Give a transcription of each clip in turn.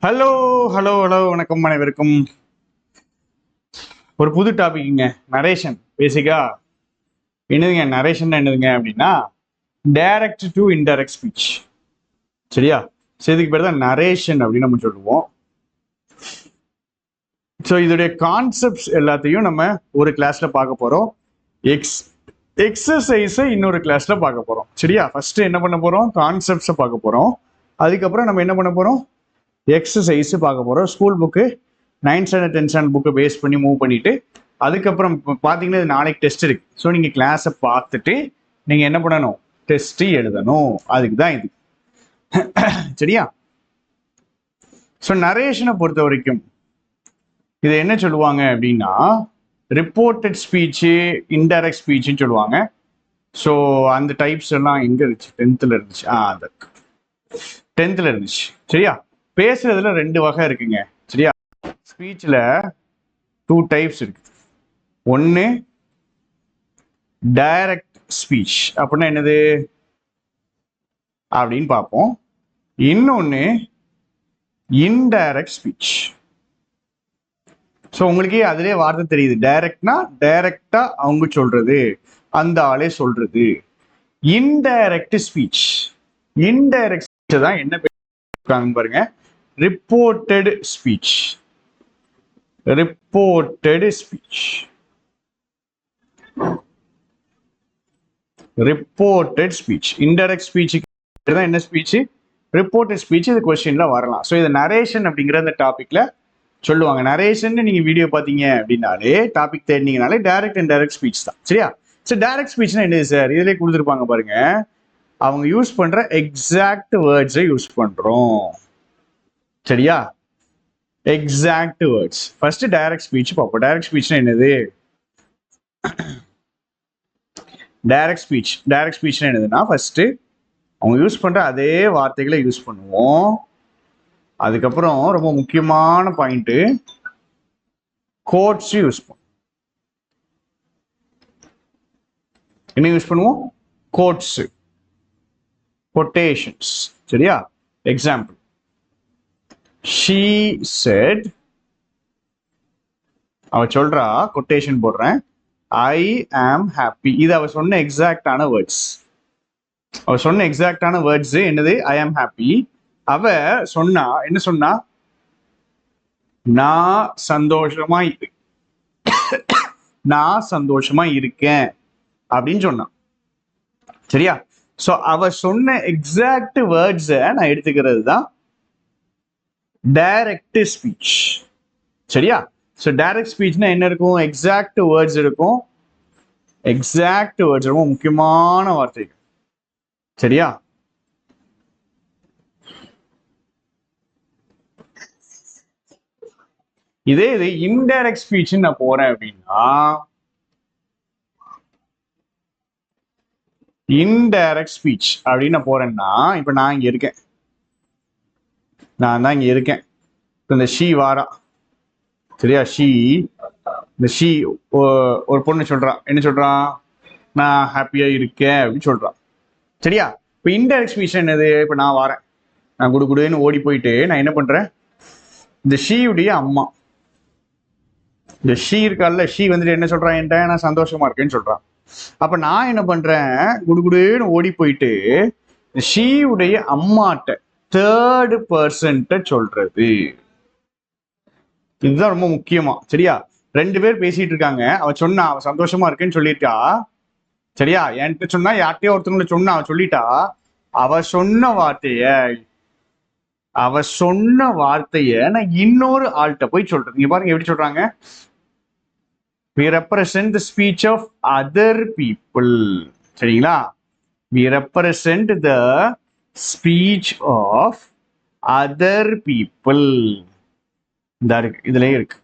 Hello hello hello வணக்கம் அனைவருக்கும். ஒரு புது டாபிக்ங்க, நரேஷன். பேசிக்கா என்னதுங்க நரேஷன்? என்னதுங்க அப்படின்னா டைரக்ட் டு இன்டைரக்ட் ஸ்பீச். சரியா? ஸோ இதுக்கு பேர் தான் நரேஷன் அப்படின்னு நம்ம சொல்லுவோம். ஸோ இதோடைய கான்செப்ட்ஸ் எல்லாத்தையும் நம்ம ஒரு கிளாஸ்ல பார்க்க போறோம். எக்ஸசைஸை இன்னொரு கிளாஸ்ல பார்க்க போறோம். சரியா? ஃபர்ஸ்ட் என்ன பண்ண போறோம்? கான்செப்ட்ஸை பார்க்க போறோம். அதுக்கப்புறம் நம்ம என்ன பண்ண போறோம்? எக்ஸசைஸ் பார்க்க போறோம். School book 9th standard 10th standard புக்கை பேஸ் பண்ணி மூவ் பண்ணிட்டு அதுக்கப்புறம் பார்த்தீங்கன்னா இது நாளைக்கு டெஸ்ட் இருக்கு. ஸோ நீங்கள் கிளாஸை பார்த்துட்டு நீங்கள் என்ன பண்ணணும்? டெஸ்ட் எழுதணும். அதுக்கு தான் இது. சரியா? ஸோ நரேஷனை பொறுத்த வரைக்கும் இது என்ன சொல்லுவாங்க அப்படின்னா ரிப்போர்ட்டட் ஸ்பீச்சு, இன்டைரக்ட் ஸ்பீச்சுன்னு சொல்லுவாங்க. ஸோ அந்த டைப்ஸ் எல்லாம் எங்க இருந்துச்சு? 10th இருந்துச்சு. அது 10th இருந்துச்சு. சரியா? பேசுறதுல 2 வகை இருக்குங்க. சரியா? ஸ்பீச்ல 2 டைப்ஸ் இருக்கு. ஒன்னு டைரக்ட் ஸ்பீச் அப்படின்னா என்னது அப்படின்னு பார்ப்போம். இன்னொன்னு இன்டைரக்ட் ஸ்பீச். ஸோ உங்களுக்கே அதிலே வார்த்தை தெரியுது. டைரக்ட்னா டைரக்டா அவங்க சொல்றது, அந்த ஆளே சொல்றது. இன்டைரக்ட் ஸ்பீச், இன்டைரக்ட் ஸ்பீச் தான் என்ன பேசுறாங்க பாருங்க. Reported speech, reported speech, reported speech. Indirect ஸ்பீச்சுக்கு தான் என்ன ஸ்பீச்? Reported speech. இது கொஸ்டின்ல வரலாம். ஸோ இது நரேஷன் அப்படிங்கிற அந்த டாபிக்ல சொல்லுவாங்க. நரேஷன் நீங்க வீடியோ பார்த்தீங்க அப்படின்னாலே, டாபிக் தேடினீங்கனாலே டைரக்ட் அண்ட் டைரக்ட் ஸ்பீச் தான். சரியா? ஸோ டைரக்ட் ஸ்பீச்னா என்னது சார்? இதுலேயே கொடுத்துருப்பாங்க பாருங்க. அவங்க யூஸ் பண்ற எக்ஸாக்ட் வேர்ட்ஸை யூஸ் பண்றோம். சரியா? Exact words. First direct speech பார்ப்போம். டைரக்ட் ஸ்பீச்னா என்னது? டைரக்ட் ஸ்பீச், டைரக்ட் ஸ்பீச்னா என்னதுன்னா ஃபர்ஸ்ட் அவங்க யூஸ் பண்ற அதே வார்த்தைகளை யூஸ் பண்ணுவோம். அதுக்கப்புறம் ரொம்ப முக்கியமான பாயிண்ட், கோட்ஸ் யூஸ் பண்ணுவோம். என்ன யூஸ் பண்ணுவோம்? Quotes, quotations. சரியா? எக்ஸாம்பிள், she said, அவ சொல்றா, கொட்டேஷன் போடுறேன், I am happy. இது அவ சொன்ன எக்ஸாக்டான வேர்ட்ஸ். அவ சொன்ன எக்ஸாக்டான வேர்ட்ஸ் என்னது? I am happy. அவ சொன்னா என்ன சொன்னா? நான் சந்தோஷமா நான் சந்தோஷமா இருக்கேன் அப்படின்னு சொன்னான். சரியா? சோ அவ சொன்ன எக்ஸாக்ட் வேர்ட்ஸை நான் எடுத்துக்கிறது தான் டைரக்ட் ஸ்பீச். சரியா? ஸோ டைரக்ட் ஸ்பீச்னா என்ன இருக்கும்? எக்ஸாக்ட் வேர்ட்ஸ் இருக்கும். எக்ஸாக்ட் வேர்ட்ஸ் ரொம்ப முக்கியமான வார்த்தை. சரியா? இதே இது இன்டைரக்ட் ஸ்பீச் நான் போறேன் அப்படின்னா, இன்டைரக்ட் ஸ்பீச் அப்படின்னு நான் போறேன்னா, இப்ப நான் இங்க இருக்கேன், நான் தான் இங்க இருக்கேன். இந்த ஷீ வாரா. சரியா? இந்த ஷீ ஒரு பொண்ணு சொல்றான். என்ன சொல்றான்? நான் ஹாப்பியா இருக்கேன் அப்படின்னு சொல்றான். சரியா? இப்ப இன்டைரக்ட் ஸ்பீச் என்னது? இப்ப நான் வரேன், நான் குடுகுடுன்னு ஓடி போயிட்டு நான் என்ன பண்றேன்? இந்த ஷீயுடைய அம்மா, இந்த ஷீ இருக்கால, ஷீ வந்துட்டு என்ன சொல்றான்? என்கிட்ட நான் சந்தோஷமா இருக்கேன்னு சொல்றான். அப்ப நான் என்ன பண்றேன்? குடுகுடுன்னு ஓடி போயிட்டு ஷீயுடைய அம்மாட்ட, தேர்ட் பர்சன்ட்ட சொல்றது. இதுதான் ரொம்ப முக்கியமா. சரியா? 2 பேர் பேசிட்டு இருக்காங்க. அவ சொன்னா, அவ சந்தோஷமா இருக்கேன்னு சொல்லிட்டா. சரியா? என்கிட்ட சொன்னா, யார்கிட்டயோ ஒருத்தவங்களை சொன்னா, அவ சொல்லிட்டா. அவ சொன்ன வார்த்தைய நான் இன்னொரு ஆள்கிட்ட போய் சொல்றேன். நீங்க பாருங்க எப்படி சொல்றாங்க. We represent the speech of other people. சரிங்களா? We represent the speech of other people. இந்த இருக்கு, இதுலயே இருக்கு.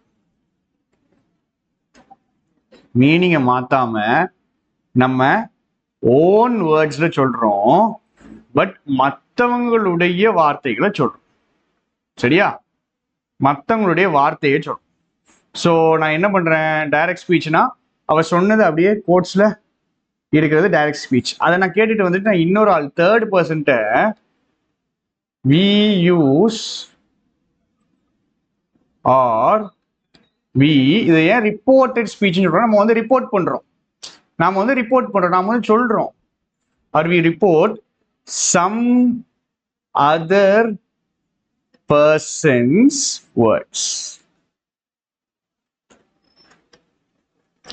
மீனிங்கை மாத்தாம நம்ம ஓன் வேர்ட்ஸ்ல சொல்றோம், பட் மற்றவங்களுடைய வார்த்தைகளை சொல்றோம். சரியா? மற்றவங்களுடைய வார்த்தையை சொல்றோம். ஸோ நான் என்ன பண்றேன்? டைரக்ட் ஸ்பீச்னா அவ சொன்னது அப்படியே கோட்ஸ்ல இருக்கிறது டைரக்ட் ஸ்பீச். அதை நான் கேட்டுட்டு வந்துட்டு நான் இன்னொரு ஆள், third பர்சன்ட்ட we use or we இதை ஏன் ரிப்போர்ட்டட் ஸ்பீச்னு சொல்றோம்? நம்ம வந்து ரிப்போர்ட் பண்றோம், நாம வந்து சொல்றோம், or we report some other person's words.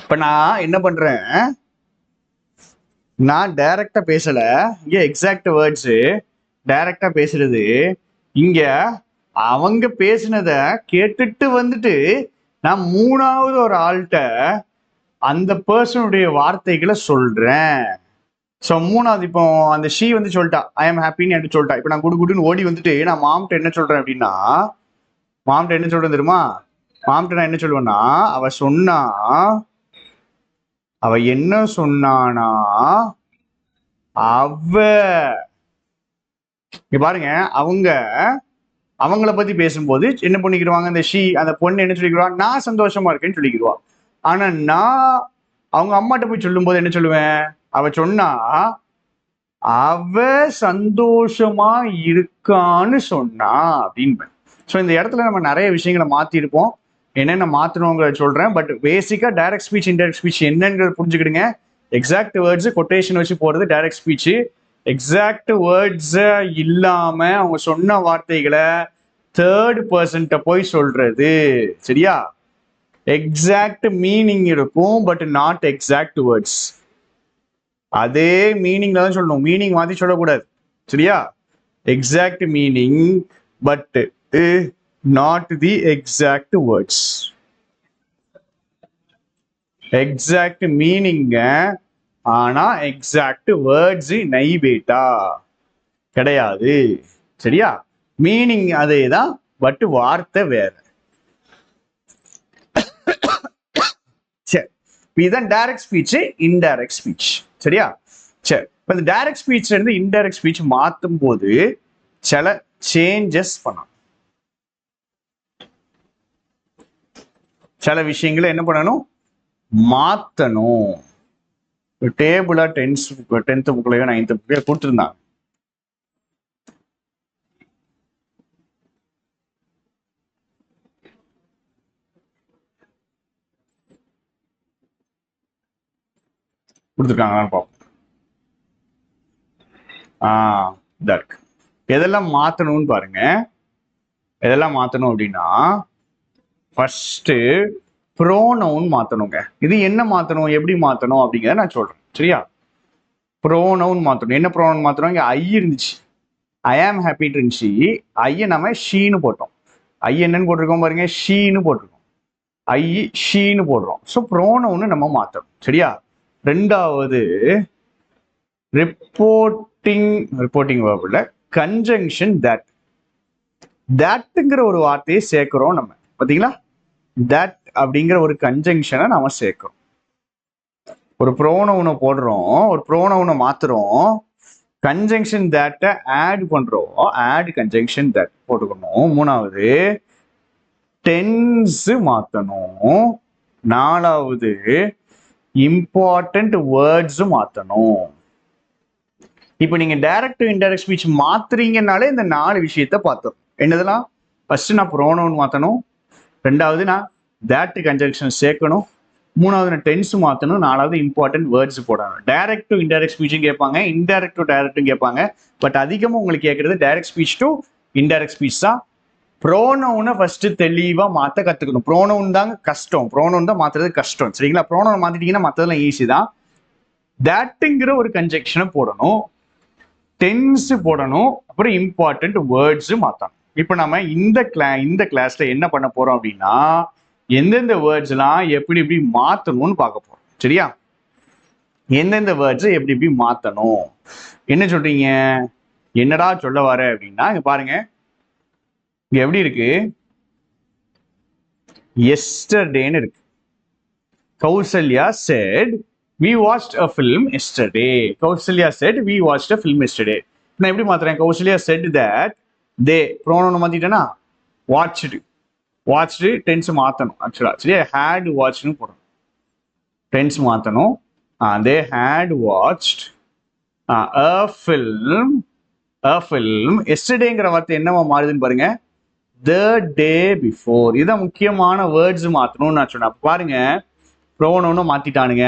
இப்ப நான் என்ன பண்றேன், நான் டைரக்டா பேசல, இங்க எக்ஸாக்ட் வேர்ட்ஸ் டைரக்டா பேசுறது, இங்க அவங்க பேசினத கேட்டுட்டு வந்துட்டு நான் மூணாவது ஒரு ஆள்கிட்ட அந்த பர்சனுடைய வார்த்தைகளை சொல்றேன். ஸோ மூணாவது இப்போ அந்த ஷீ வந்து சொல்லிட்டா ஐ ஆம் ஹாப்பின்னு என்கிட்ட சொல்லிட்டா. இப்போ நான் குடுன்னு ஓடி வந்துட்டு நான் மாம்கிட்ட என்ன சொல்றேன் அப்படின்னா, மாம்கிட்ட என்ன சொல்றேன் தெரியுமா? மாம்கிட்ட நான் என்ன சொல்லுவேன்னா, அவ என்ன சொன்னானா, இங்க பாருங்க, அவங்கள பத்தி பேசும்போது என்ன பண்ணிக்கிடுவாங்க, அந்த ஷீ அந்த பொண்ணு என்ன சொல்லிக்கிடுவா, நான் சந்தோஷமா இருக்கேன்னு சொல்லிக்கிடுவா. ஆனா நான் அவங்க அம்மாட்ட போய் சொல்லும் போது என்ன சொல்லுவேன், அவ சொன்னா அவ சந்தோஷமா இருக்கான்னு சொன்னா அப்படின்னு. ஸோ இந்த இடத்துல நம்ம நிறைய விஷயங்களை மாத்திருப்போம், என்னென்ன மாத்தணுங்கிறத சொல்றேன். பட் பேசிக்கா டைரக்ட் ஸ்பீச் இன்டைரக்ட் ஸ்பீச் என்னங்கிறத புரிஞ்சுக்கிடுங்க. எக்ஸாக்ட் வேர்ட்ஸ் கொட்டேஷன் வச்சு போறது டைரக்ட் ஸ்பீச். எக்ஸாக்ட் வேர்ட்ஸ் இல்லாம அவங்க சொன்ன வார்த்தைகளை தேர்ட் பர்சன்ட்ட போய் சொல்றது, சரியா? எக்ஸாக்ட் மீனிங் இருக்கும், பட் நாட் எக்ஸாக்ட் வேர்ட்ஸ். அதே மீனிங்ல தான் சொல்லணும், மீனிங் மாத்தி சொல்லக்கூடாது, சரியா? Exact meaning but not the exact words. Exact மீனிங்க ஆனா எக்ஸாக்ட் வேர்ட்ஸ் நை பேட்டா கிடையாது, சரியா? மீனிங் அதே தான், பட் வார்த்தை வேற. சரி, இதுதான் டைரக்ட் ஸ்பீச் இன்டைரக்ட் ஸ்பீச், சரியா? சரி, இப்போ இந்த டைரக்ட் ஸ்பீச்ல இருந்து இன்டைரக்ட் ஸ்பீச் மாற்றும் போது சில சேஞ்சஸ் பண்ணணும், சில விஷயங்களை என்ன பண்ணணும், மாத்தணும். டேபிளா 10th புக்லயோ 9th புக்லயோ கொடுத்துருந்தாங்க. கொடுத்துருக்காங்களான்னு பார்ப்போம். இருக்கு. எதெல்லாம் மாத்தணும்னு பாருங்க. எதெல்லாம் மாத்தணும் அப்படின்னா, ஃபர்ஸ்ட் ப்ரோனவுன் மாத்தணுங்க. இது என்ன மாத்தணும், எப்படி மாத்தணும் அப்படிங்கிறத நான் சொல்றேன், சரியா? ப்ரோனவுன் மாத்தணும். என்ன ப்ரோனவுன் மாத்தணும்? இங்க ஐ இருந்துச்சு, ஐ ஆம் ஹாப்பின்னு இருந்துச்சு, ஐய நம்ம ஷீன்னு போட்டோம். ஐ என்னன்னு போட்டிருக்கோம் பாருங்க, ஷீன்னு போட்டிருக்கோம், ஐ ஷீன்னு போடுறோம். ஸோ ப்ரோனவுன் நம்ம மாத்தணும், சரியா? ரெண்டாவது ரிப்போர்ட்டிங் வேர்ப்ல கன்ஜங்ஷன் தட்ங்கிற ஒரு வார்த்தையை சேர்க்கிறோம் நம்ம, பாத்தீங்களா? தட் அப்படிங்கிற ஒரு கன்ஜங்ஷனை நாம சேர்க்கிறோம். ஒரு ப்ரோனவுனை போடுறோம், ஒரு ப்ரோனவுனை மாத்துறோம், கன்ஜங்ஷன் தட்டை ஆட் பண்றோம், ஆட் கன்ஜங்ஷன் தட் போட்டுக்கணும். மூணாவது டென்ஸ் மாத்தணும். நாலாவது இம்பார்ட்டன்ட் வேர்ட்ஸ் மாத்தணும். இப்போ நீங்க டைரக்ட் டு இன்டைரக்ட் ஸ்பீச் மாத்துறீங்கனாலே இந்த 4 விஷயத்த பார்த்தோம். என்னதெல்லாம்? ஃபர்ஸ்ட் நான் ப்ரோனவுன் மாத்தணும், ரெண்டாவது நான் தட் கன்ஜங்ஷன் சேர்க்கணும், மூணாவது நான் டென்ஸ் மாத்தணும், நாலாவது இம்பார்ட்டன்ட் வேர்ட்ஸ் போடணும். டைரக்ட் டு இன்டைரக்ட் ஸ்பீச்சும் கேட்பாங்க, இன்டைரக்ட் டு டைரக்டும் கேட்பாங்க. பட் அதிகமாக உங்களுக்கு கேட்கறது direct speech to indirect speech தான். ப்ரோனவுனை ஃபர்ஸ்ட் தெளிவா மாத்த கத்துக்கணும். ப்ரோனவுன் தாங்க கஷ்டம், ப்ரோனவுன் தான் மாத்துறது கஷ்டம், சரிங்களா? ப்ரோனவுன் மாத்திட்டீங்கன்னா மற்றதெல்லாம் ஈஸி தான். தட்ங்கிற ஒரு கன்ஜெக்ஷனை போடணும், டென்ஸ் போடணும், அப்புறம் இம்பார்ட்டன்ட் வேர்ட்ஸ் மாத்தணும். இப்போ நம்ம இந்த கிளாஸ்ல என்ன பண்ண போறோம் அப்படின்னா, எந்தெந்த வேர்ட்ஸ் எல்லாம் எப்படி எப்படி மாத்தணும்னு பார்க்க போறோம், சரியா? எந்தெந்த வேர்ட்ஸ் எப்படி எப்படி மாத்தணும். என்ன சொல்றீங்க, என்னடா சொல்ல வர அப்படின்னா, இங்க பாருங்க, இங்க எப்படி இருக்கு, yesterday இருக்கு. Kausalya said we watched a film yesterday. Kausalya said we watched a film yesterday. நான் எப்படி மாத்துறேன், Kausalya said that they pronoun மாத்திட்டேனா, watched டென்ஸ் மாத்தணும். ஆக்சுவலா சரியா, had watched போடணும், டென்ஸ் மாத்தணும். they had watched a film a film. எஸ்டர்டேங்கிற வார்த்தை என்னவா மாறுதுன்னு பாருங்க, the day before. இதான் முக்கியமான வேர்ட்ஸ் மாத்தணும்னு நான் சொன்னேன். பாருங்க, ப்ரோனோன்னு மாத்திட்டானுங்க,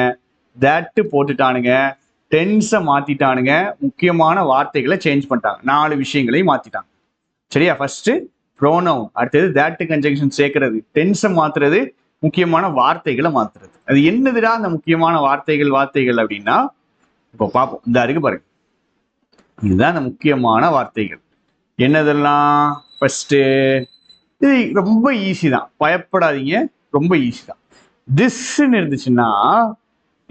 that போட்டுட்டானுங்க, டென்ஸை மாத்திட்டானுங்க, முக்கியமான வார்த்தைகளை சேஞ்ச் பண்ணிட்டாங்க, 4 விஷயங்களையும் மாத்திட்டாங்க. சரியா? ஃபர்ஸ்ட் ப்ரோனவுன், அடுத்தது that கன்ஜங்ஷன் சேர்க்கிறது, டென்ஸை மாத்துறது, முக்கியமான வார்த்தைகளை மாத்துறது. அது என்னதுடா அந்த முக்கியமான வார்த்தைகள் அப்படின்னா இப்போ பார்ப்போம். இந்த இருக்கு பாருங்க, இதுதான் அந்த முக்கியமான வார்த்தைகள். என்னதெல்லாம்? ஃபர்ஸ்ட் இது ரொம்ப ஈஸி தான், பயப்படாதீங்க, ரொம்ப ஈஸி தான். திஸ்ன்னு இருந்துச்சுன்னா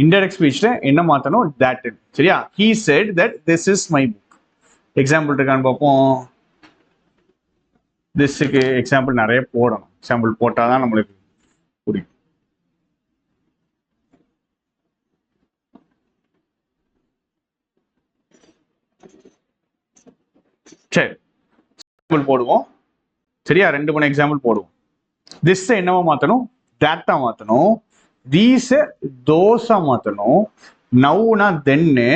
இன்டைரக்ட் ஸ்பீச்ல என்ன மாத்தணும்? that. சரியா? he said that this is my book. Example இருக்கான்னு பார்ப்போம். திஸ்க்கு எக்ஸாம்பிள் நிறைய போடணும், எக்ஸாம்பிள் போட்டாதான் நம்மளுக்கு புரியும். சரி, எக்ஸாம்பிள் போடுவோம். சரியா? 2-3 எக்ஸாம்பிள் போடுவோம். திஸ் என்னவா மாத்தணும்? தேட்டா மாத்தணும். தீஸ தோசா மாத்தணும். நவுனா தென்னு,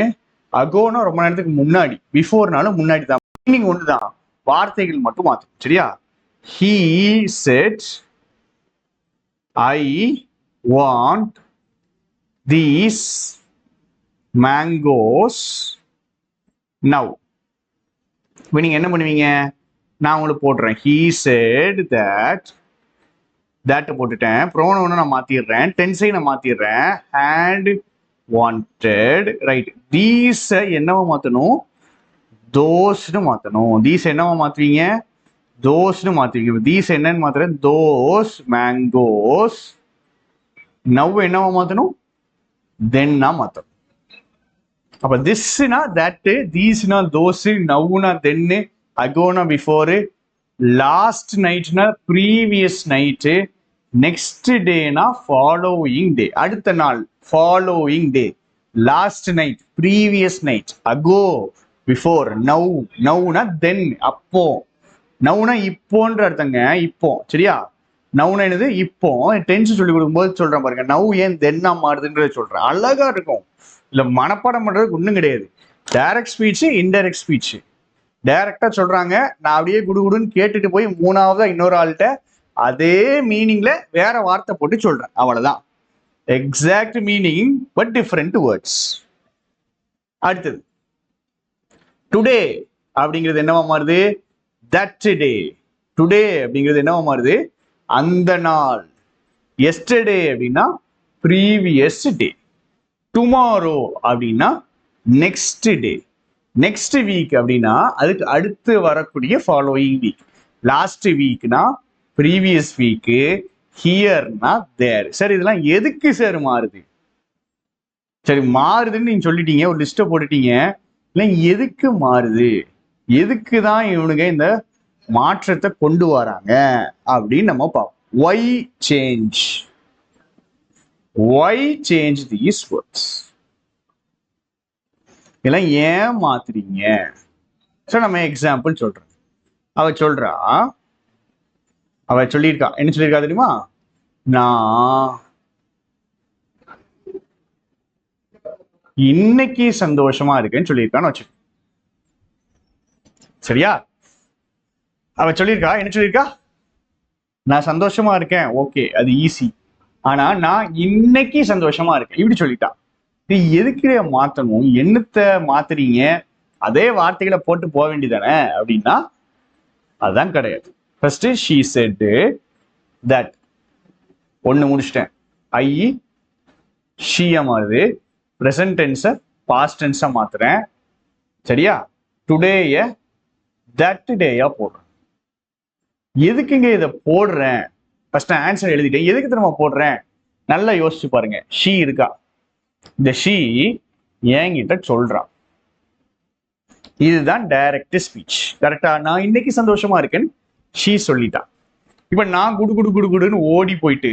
அகோனா ரொம்ப நேரத்துக்கு முன்னாடி, பிஃபோர்னாலும் முன்னாடி தான், மீனிங் ஒண்ணுதான், வார்த்தைகள் மட்டும் மாத்தணும். சரியா? he said I want these mangoes now. இப்போ நீங்க என்ன பண்ணுவீங்க? நான் உங்களுக்கு போடுறேன், he said that, that போட்டுட்டேன், ப்ரோனவுனை நான் மாத்திடுறேன், டென்ஸை நான் மாத்திடுறேன், and wanted, ரைட். these என்னவா மாத்தணும்? தோஸ்னு மாத்தணும். these என்னவா மாத்துவீங்க? தோஸ்னு மாத்துவீங்க. these என்னன்னு மாத்துறேன்? those mangoes. now என்னவா மாத்தணும்? then-ஆ மாத்தணும். அப்ப திஸ்னா தட், தீஸ்னா தோஸ், நவுனா தென்னு, அகோனா பிஃபோர், லாஸ்ட் நைட்னா ப்ரீவியஸ் நைட்டு, நெக்ஸ்ட் டேனா ஃபாலோயிங் டே, அடுத்த நாள், following day, last night, previous night, ago, before, now, நவுனா தென், அப்போ, நவுனா இப்போன்ற அர்த்தங்க, இப்போ. சரியா? நவுனா என்னது? இப்போ. டென்ஸ் சொல்லி கொடுக்கும்போது சொல்றேன் பாருங்க, நவ் ஏன் தென்னா மாறுதுன்றத சொல்றேன், அழகா இருக்கும். இல்ல மனப்பாடம் பண்றதுக்கு ஒண்ணும் கிடையாது. Direct speech, indirect speech. டைரக்டா சொல்றாங்க, நான் அப்படியே குடுகுடுன்னு கேட்டுட்டு போய் 3ஆவதா இன்னொரு ஆள்கிட்ட அதே மீனிங்ல வேற வார்த்தை போட்டு சொல்றேன், அவ்வளவுதான். Exact meaning but different words. அடுத்தது டுடே அப்படிங்கிறது என்னவா மாறுது? That day. டுடே அப்படிங்கிறது என்னவா மாறுது? அந்த நாள். எஸ்டர்டே அப்படின்னா ப்ரீவியஸ் டே. டுமாரோ அப்படின்னா நெக்ஸ்ட் டே. நெக்ஸ்ட் வீக் அப்படின்னா அதுக்கு அடுத்து வரக்கூடிய ஃபாலோயிங் வீக். லாஸ்ட் வீக்னா ப்ரீவியஸ் வீக்கு, ஹியர்னா தேர். சார் இதெல்லாம் எதுக்கு சார் மாறுது? சரி, மாறுதுன்னு நீங்க சொல்லிட்டீங்க, ஒரு லிஸ்ட்டை போட்டுட்டீங்க, இல்லை எதுக்கு மாறுது, எதுக்கு தான் இவனுங்க இந்த மாற்றத்தை கொண்டு வராங்க அப்படின்னு நம்ம பார்ப்போம். why change, why change these words, இதெல்லாம் ஏன் மாத்துறீங்க? சார் நம்ம எக்ஸாம்பிள் சொல்றேன். அவ சொல்லியிருக்கா, என்ன சொல்லியிருக்கா தெரியுமா? நான் இன்னைக்கு சந்தோஷமா இருக்கேன்னு சொல்லியிருக்கான்னு வச்சு. சரியா? அவ சொல்லியிருக்கா, என்ன சொல்லியிருக்கா? நான் சந்தோஷமா இருக்கேன், ஓகே, அது ஈஸி. ஆனா நான் இன்னைக்கு சந்தோஷமா இருக்கேன் இப்படி சொல்லிட்டான். இது எதுக்கு மாத்தணும்? என்னத்தை மாத்துறீங்க? அதே வார்த்தைகளை போட்டு போக வேண்டியதானே அப்படின்னா அதான் கிடையாது. ஃபர்ஸ்ட் she said that, ஒன்னு முடிச்சிட்டேன். ஐ ஷீயா மாறுது, ப்ரெசன்ட் டென்ஸை பாஸ்ட் டென்ஸா மாத்துறேன். சரியா? டுடேய தட் டேயா போடுறேன். எதுக்குங்க இதை போடுறேன்? ஃபர்ஸ்ட் ஆன்சர் எழுதிட்டேன், எதுக்கு திரும்ப போடுறேன்? நல்லா யோசிச்சு பாருங்க. ஷீ இருக்கா, இந்த ஷீ என்கிட்ட சொல்றான். இதுதான் டைரக்ட் ஸ்பீச். கரெக்டா? நான் இன்னைக்கு சந்தோஷமா இருக்கேன்னு ஷீ சொல்லிட்டான். இப்ப நான் குடுன்னு ஓடி போயிட்டு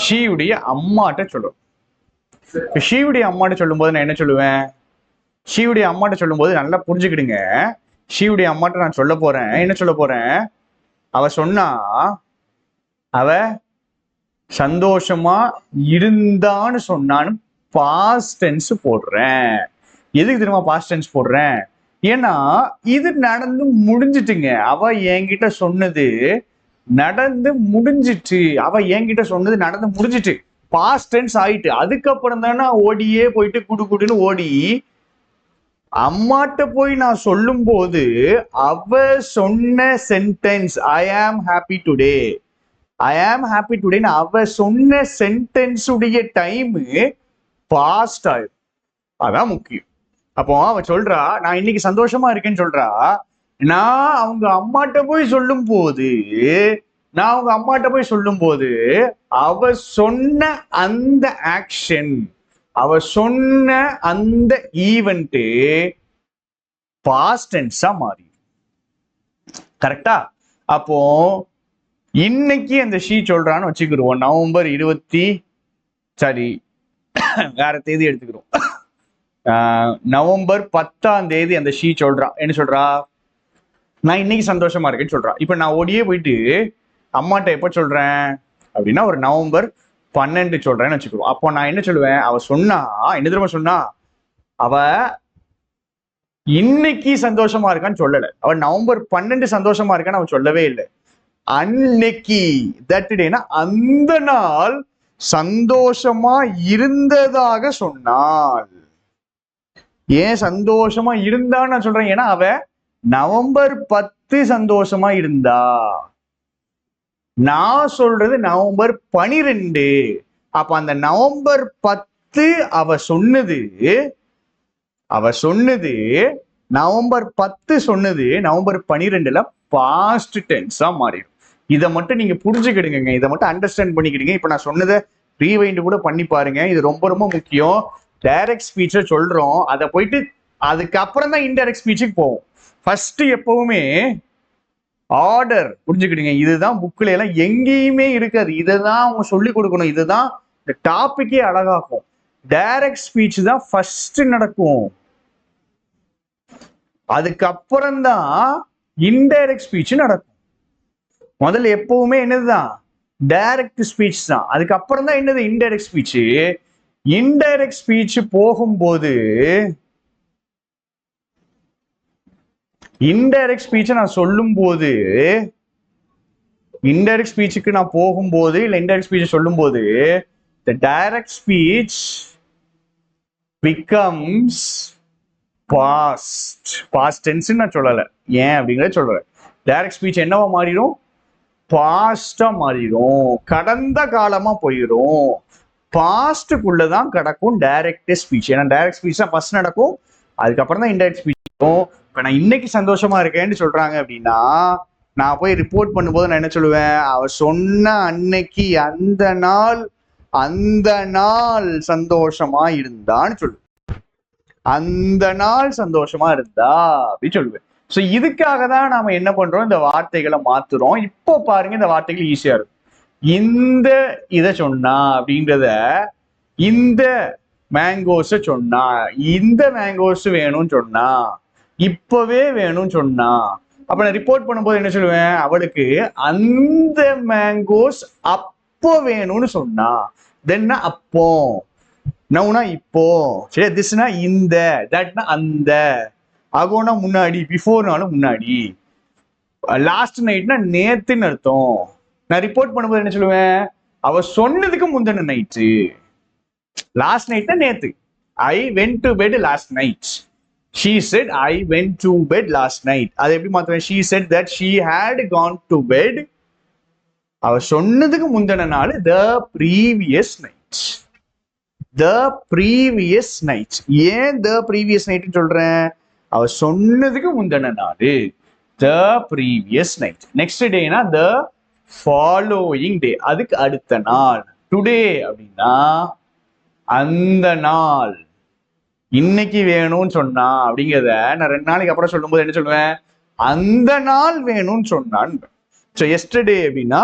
ஷீயுடைய அம்மாட்ட சொல்லுவேன். ஷீயுடைய அம்மாட்ட சொல்லும் போது நான் என்ன சொல்லுவேன்? ஷீயுடைய அம்மாட்ட சொல்லும் போது நல்லா புரிஞ்சுக்கிடுங்க. ஷீயுடைய அம்மாட்ட நான் சொல்ல போறேன், என்ன சொல்ல போறேன்? அவ சொன்னா அவ சந்தோஷமா இருந்தான்னு சொன்னான்னு பாஸ்ட் டென்ஸ் போடுறேன். எதுக்கு தெரியுமா பாஸ்ட் டென்ஸ் போடுறேன்? ஏன்னா இது நடந்து முடிஞ்சிட்டுங்க. அவ என்கிட்ட சொன்னது நடந்து முடிஞ்சிட்டு. அவ என்கிட்ட சொன்னது நடந்து முடிஞ்சிட்டு, பாஸ்ட் டென்ஸ் ஆயிட்டு. அதுக்கப்புறம் தானே ஓடியே போயிட்டு குடு குடுன்னு ஓடி அம்மாட்ட போய் நான் சொல்லும் போது அவ சொன்ன sentence I am happy today, I am happy டுடேன்னு அவ சொன்ன சென்டென்ஸ் உடைய டைம் பாஸ்ட் ஆயிடும். அதான் முக்கியம். அப்போ அவ சொல்றா நான் இன்னைக்கு சந்தோஷமா இருக்கேன்னு சொல்றா. நான் அவங்க அம்மாட்ட போய் சொல்லும் போது அவ சொன்ன அந்த ஆக்ஷன், அவ சொன்ன அந்த ஈவெண்ட் பாஸ்ட் டென்ஸா மாறி. கரெக்டா? அப்போ இன்னைக்கு அந்த ஷீ சொல்றான்னு வச்சுக்கிறோம். நவம்பர் 20 வேற தேதி எடுத்துக்கிறோம். நவம்பர் 10 அந்த ஷீ சொல்றான். என்ன சொல்றா? நான் இன்னைக்கு சந்தோஷமா இருக்கேன்னு சொல்றா. இப்ப நான் ஓடியே போயிட்டு அம்மாட்ட எப்ப சொல்றேன் அப்படின்னா ஒரு நவம்பர் 12 சொல்றேன்னு வச்சுக்கிறோம். அப்போ நான் என்ன சொல்லுவேன்? அவ சொன்னா என்ன தெரியுமா சொன்னா? அவ இன்னைக்கு சந்தோஷமா இருக்கான்னு சொல்லல. அவ நவம்பர் 12 சந்தோஷமா இருக்கான்னு அவ சொல்லவே இல்லை. அன்னைக்கு தட் டேனா அந்த நாள் சந்தோஷமா இருந்ததாக சொன்னாள். ஏன் சந்தோஷமா இருந்தான்னு நான் சொல்றேன்? ஏன்னா அவ நவம்பர் 10 சந்தோஷமா இருந்தா. நான் சொல்றது நவம்பர் 12. அப்ப அந்த நவம்பர் 10 அவ சொன்னது நவம்பர் 10 சொன்னது நவம்பர் 12ல பாஸ்ட் டென்ஸா மாறிடும். இதை மட்டும் நீங்க புரிஞ்சுக்கிடுங்க, இதை மட்டும் அண்டர்ஸ்டாண்ட் பண்ணிக்கிடுங்க. இப்ப நான் சொன்னதை ரீவைண்ட் கூட பண்ணி பாருங்க. இது ரொம்ப ரொம்ப முக்கியம். டைரக்ட் ஸ்பீச்சை சொல்றோம், அதை போயிட்டு அதுக்கப்புறம் தான் இன்டைரக்ட் ஸ்பீச்சுக்கு போவோம். ஃபர்ஸ்ட் எப்பவுமே ஆர்டர் புரிஞ்சுக்கிடுங்க. இதுதான் புக்ல எல்லாம் எங்கேயுமே இருக்காது. இதை தான் அவங்க சொல்லி கொடுக்கணும். இதுதான் இந்த டாபிக்கே அழகாகும். டைரக்ட் ஸ்பீச் தான் ஃபர்ஸ்ட் நடக்கும், அதுக்கப்புறம் தான் இன்டைரக்ட் ஸ்பீச் நடக்கும். முதல்ல எப்பவுமே என்னதுதான்? டைரக்ட் ஸ்பீச் தான். அதுக்கப்புறம் தான் என்னது? Indirect speech. இன்டைரக்ட் ஸ்பீச் போகும்போது இன்டைரக்ட் ஸ்பீச்சை நான் சொல்லும் போது, இன்டைரக்ட் ஸ்பீச்சுக்கு நான் போகும்போது இல்ல இன்டைரக்ட் ஸ்பீச்சை சொல்லும் போது the direct speech becomes past tense நான் சொல்லல. ஏன் அப்படிங்கறத சொல்றேன். டைரக்ட் ஸ்பீச் என்னவா மாறிடும்? பாஸ்டா மாறிடும், கடந்த காலமா போயிடும். பாஸ்டுக்குள்ளதான் கிடக்கும் டைரக்ட் ஸ்பீச். ஏன்னா டைரக்ட் ஸ்பீச் தான் ஃபர்ஸ்ட் நடக்கும், அதுக்கப்புறம் தான் இன்டைரக்ட் ஸ்பீச் இருக்கும். இப்ப நான் இன்னைக்கு சந்தோஷமா இருக்கேன்னு சொல்றாங்க அப்படின்னா, நான் போய் ரிப்போர்ட் பண்ணும்போது நான் என்ன சொல்லுவேன்? அவ சொன்ன அன்னைக்கு அந்த நாள் சந்தோஷமா இருந்தான்னு சொல்லுவேன். அந்த நாள் சந்தோஷமா இருந்தா அப்படின்னு சொல்லுவேன். ஸோ இதுக்காக தான் நாம என்ன பண்றோம்? இந்த வார்த்தைகளை மாத்துறோம். இப்போ பாருங்க, இந்த வார்த்தைகள் ஈஸியா இருக்கும். இந்த இதை சொன்னா அப்படின்றத, இந்த மேங்கோஸ் சொன்னா, இந்த மேங்கோஸ் வேணும்னு சொன்னா, இப்பவே வேணும்னு சொன்னா, அப்ப நான் ரிப்போர்ட் பண்ணும்போது என்ன சொல்லுவேன்? அவளுக்கு அந்த மேங்கோஸ் அப்போ வேணும்னு சொன்னா. தென்னா அப்போ, நவுனா இப்போ, சரி, திஸ்னா இந்த, தட்னா அந்த, அகோனா முன்னாடி, பிஃபோர்னாலும் முன்னாடி, லாஸ்ட் நைட்னா நேத்துன்னு அர்த்தம். நான் ரிப்போர்ட் பண்ணும்போது என்ன சொல்லுவேன்? அவ சொன்னதுக்கு முந்தின நைட்டு. லாஸ்ட் நைட்னா நேத்து. I went to bed last night. She said I went to bed last night. அது எப்படி மாத்துவேன்? She said that she had gone to bed. அவ சொன்னதுக்கு முந்தின நாள் the previous night. The previous night. ஏன் the previous night சொல்றேன்? அவ சொன்னதுக்கு முந்தின நாள் the previous night. நெக்ஸ்ட் டேனா the following day. அதுக்கு அடுத்த நாள். டுடே அப்படின்னா அந்த நாள். இன்னைக்கு வேணும்னு சொன்னா அப்படிங்கிறத நான் 2 நாளைக்கு அப்புறம் சொல்லும்போது என்ன சொல்லுவேன்? அந்த நாள் வேணும்னு சொன்னான். ஸோ எஸ்டர்டே அப்படின்னா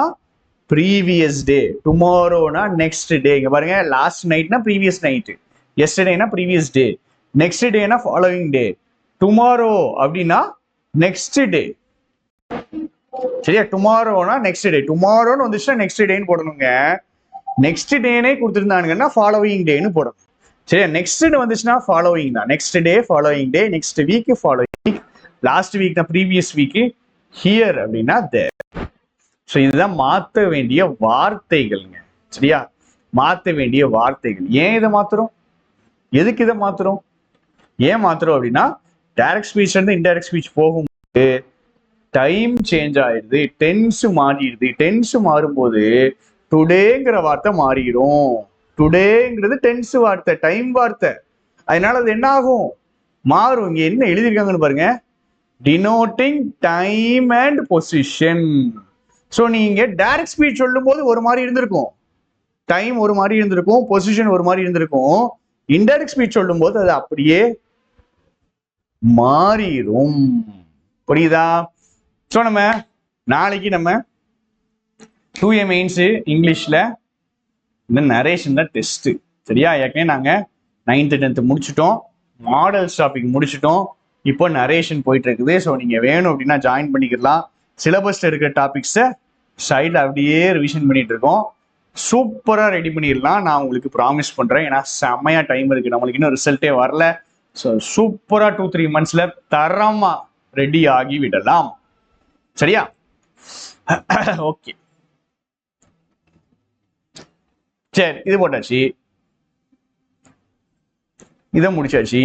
ப்ரீவியஸ் டே, டுமாரோனா நெக்ஸ்ட் டே. இங்க பாருங்க, லாஸ்ட் நைட்னா ப்ரீவியஸ் நைட்டு, எஸ்டர்டேனா ப்ரீவியஸ் டே, நெக்ஸ்ட் டேனா ஃபாலோவிங் டே, டுமாரோ அப்படின்னா நெக்ஸ்ட் டே. சரியா? டுமாரோனா நெக்ஸ்ட் டே, டுமாரோன்னு வந்துச்சுன்னா நெக்ஸ்ட் டேன்னு போடணுங்க. நெக்ஸ்ட் டேனே கொடுத்துருந்தானுங்கன்னா ஃபாலோவிங் டேன்னு போடணும். சரியா? நெக்ஸ்ட் வந்துச்சுன்னா ஃபாலோவிங் தான். Next day, following day, next week, following week, last week தான் ப்ரீவியஸ் வீக்கு, ஹியர் அப்படின்னா தேர். ஸோ இதுதான் மாற்ற வேண்டிய வார்த்தைகள்ங்க. சரியா, மாற்ற வேண்டிய வார்த்தைகள். ஏன் இதை மாத்துறோம், எதுக்கு இதை மாத்துறோம், ஏன் மாத்துறோம் அப்படின்னா டைரக்ட் ஸ்பீச் இருந்து இன்டைரக்ட் ஸ்பீச் போகும்போது டைம் சேஞ்ச் ஆயிடுது, டென்ஸ் மாறிடுது. டென்ஸ் மாறும்போது டுடேங்கிற வார்த்தை மாறிடும். டுடேங்கிறது டென்ஸ் வார்த்தை, டைம் வார்த்தை. அதனால அது என்ன ஆகும், மாறும். இங்க என்ன எழுதியிருக்காங்கன்னு பாருங்க, denoting time and position. So நீங்க டைரக்ட் ஸ்பீச் சொல்லும் போது ஒரு மாதிரி இருந்திருக்கும், டைம் ஒரு மாதிரி இருந்திருக்கும், பொசிஷன் ஒரு மாதிரி இருந்திருக்கும். இன்டைரக்ட் ஸ்பீச் சொல்லும் போது அது அப்படியே மாறிடும். புரியுதா? ஸோ நம்ம நாளைக்கு நம்ம 2A மெயின்ஸ் இங்கிலீஷ்ல இந்த நரேஷன் தான் டெஸ்ட். சரியா, ஏற்கனவே நாங்க 9th 10th முடிச்சுட்டோம், மாடல்ஸ் டாபிக் முடிச்சுட்டோம், இப்போ நரேஷன் போயிட்டு இருக்குது. ஸோ நீங்க வேணும் அப்படின்னா ஜாயின் பண்ணிக்கலாம். சிலபஸ்ல இருக்கிற டாபிக்ஸை சைடில் அப்படியே ரிவிஷன் பண்ணிட்டு இருக்கோம். சூப்பரா ரெடி பண்ணிடலாம், நான் உங்களுக்கு ப்ராமிஸ் பண்றேன். ஏன்னா செம்மையா டைம் இருக்கு, நம்மளுக்கு இன்னும் ரிசல்ட்டே வரல. ஸோ சூப்பரா 2-3 monthsல தரமா ரெடி ஆகி விடலாம். சரியா, ஓகே. சரி, இது போட்டாச்சு, இதை முடிச்சாச்சு.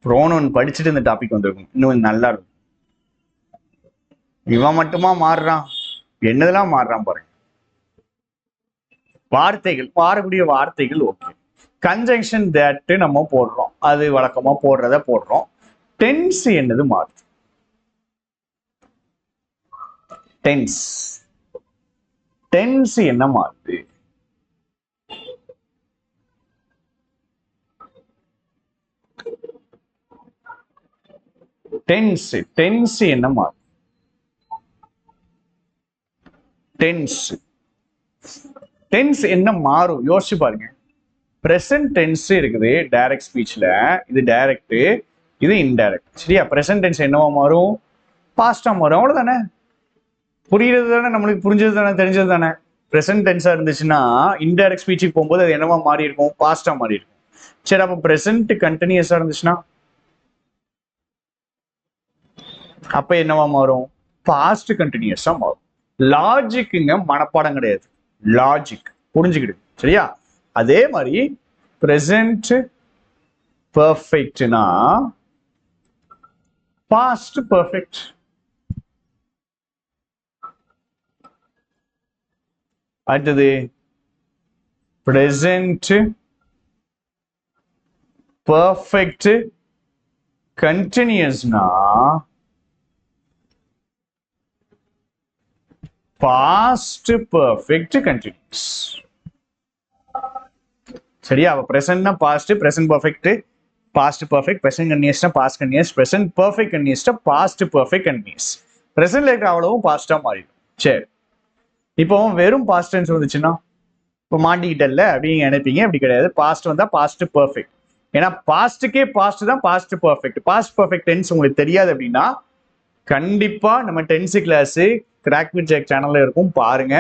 ப்ரோனவுன் படிச்சுட்டு இந்த டாபிக் வந்திருக்கும், இன்னும் நல்லா இருக்கும். இவன் மட்டுமா மாறுறான், என்னதெல்லாம் மாறுறான் பாருங்க. வார்த்தைகள், மாறக்கூடிய வார்த்தைகள். ஓகே, கன்ஜங்ஷன் தட் நம்ம போடுறோம், அது வழக்கமா போடுறத போடுறோம். டென்ஸ் என்னது மாறுது, டென்ஸ், டென்ஸ் என்ன மாறுது, டென்ஸ், டென்ஸ் என்ன மாறுது, டென்ஸ், டென்ஸ் என்ன மாறும் யோசிச்சு பாருங்க. பிரசன்ட் டென்ஸ் இருக்குது டைரக்ட் ஸ்பீச்ல, இது டைரக்ட், இது இன்டைரக்ட். சரியா, பிரசன்ட் டென்ஸ் என்னவா மாறும், பாஸ்டா மாறும். அவ்வளவுதானே, புரியுறது தானே, நம்மளுக்கு புரிஞ்சது தானே, தெரிஞ்சது தானே. பிரசன்ட் டென்ஸா இருந்துச்சுன்னா இன்டைரக்ட் ஸ்பீச்சுக்கு போகும்போது அது என்னவா மாறி இருக்கும், பாஸ்டா மாறி இருக்கும். சரி, அப்ப பிரசன்ட் கண்டினியூஸா இருந்துச்சுன்னா அப்ப என்னவா மாறும், பாஸ்ட் கண்டினியூஸா மாறும். லாஜிக்குங்க மனப்பாடம் கிடையாது, லாஜிக் புரிஞ்சுக்கிடு. சரியா, அதே மாதிரி பிரசன்ட் பர்ஃபெக்ட்னா பாஸ்ட் பர்ஃபெக்ட். அடுத்தது பிரசன்ட் பர்ஃபெக்ட் கண்டினியூஸ்னா பாஸ்ட் பர்ஃபெக்ட் கண்டினியூஸ். சரியா, அப்ப பிரசன்ட்னா past, present perfect past perfect, present கண்டினியூஸ்னா பாஸ்ட் கண்டினியூஸ், பிரசன்ட் பர்ஃபெக்ட் கண்டினியூஸ்னா பாஸ்ட் பர்ஃபெக்ட் கண்டினியூஸ். பிரசன்ட்ல இருக்கிற அவ்வளவும் பாஸ்டா மாறிடும். சரி, இப்போ வெறும் பாஸ்ட் டென்ஸ் வந்துச்சுன்னா இப்போ மாட்டிக்கிட்டல அப்படின்னு நினைப்பீங்க, அப்படி கிடையாது. பாஸ்ட் வந்தா பாஸ்ட் பர்ஃபெக்ட், ஏன்னா பாஸ்ட்டுக்கே பாஸ்ட் தான் past perfect. Past perfect tense உங்களுக்கு தெரியாது அப்படின்னா கண்டிப்பா நம்ம 10th class crack with jack சேனல்ல இருக்கும், பாருங்க.